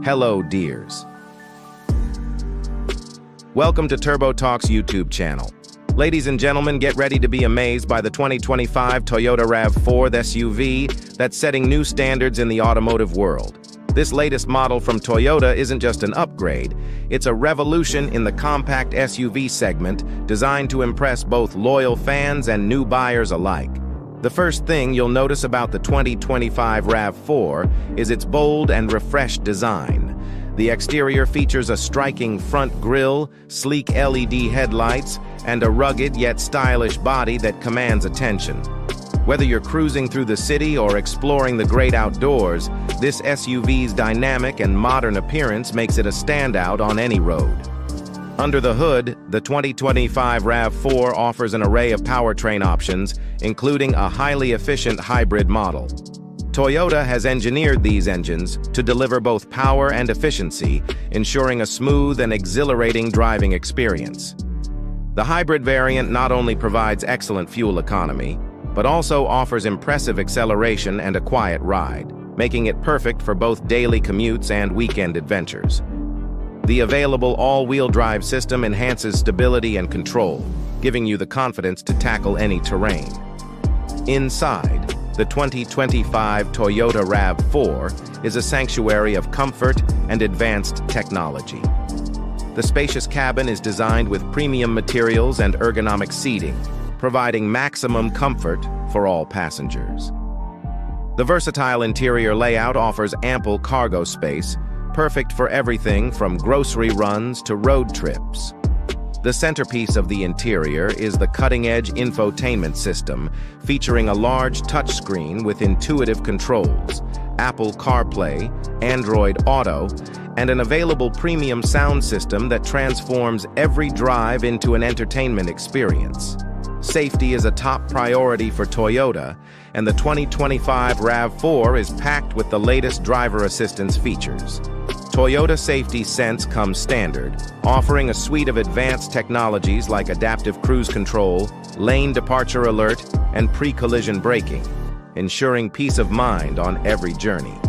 Hello, dears. Welcome to Turbo Talk's YouTube channel. Ladies and gentlemen, get ready to be amazed by the 2025 Toyota RAV4 SUV that's setting new standards in the automotive world. This latest model from Toyota isn't just an upgrade, it's a revolution in the compact SUV segment designed to impress both loyal fans and new buyers alike. The first thing you'll notice about the 2025 RAV4 is its bold and refreshed design. The exterior features a striking front grille, sleek LED headlights, and a rugged yet stylish body that commands attention. Whether you're cruising through the city or exploring the great outdoors, this SUV's dynamic and modern appearance makes it a standout on any road. Under the hood, the 2025 RAV4 offers an array of powertrain options, including a highly efficient hybrid model. Toyota has engineered these engines to deliver both power and efficiency, ensuring a smooth and exhilarating driving experience. The hybrid variant not only provides excellent fuel economy, but also offers impressive acceleration and a quiet ride, making it perfect for both daily commutes and weekend adventures. The available all-wheel drive system enhances stability and control, giving you the confidence to tackle any terrain. Inside, the 2025 Toyota RAV4 is a sanctuary of comfort and advanced technology. The spacious cabin is designed with premium materials and ergonomic seating, providing maximum comfort for all passengers. The versatile interior layout offers ample cargo space, perfect for everything from grocery runs to road trips. The centerpiece of the interior is the cutting-edge infotainment system, featuring a large touchscreen with intuitive controls, Apple CarPlay, Android Auto, and an available premium sound system that transforms every drive into an entertainment experience. Safety is a top priority for Toyota, and the 2025 RAV4 is packed with the latest driver assistance features. Toyota Safety Sense comes standard, offering a suite of advanced technologies like adaptive cruise control, lane departure alert, and pre-collision braking, ensuring peace of mind on every journey.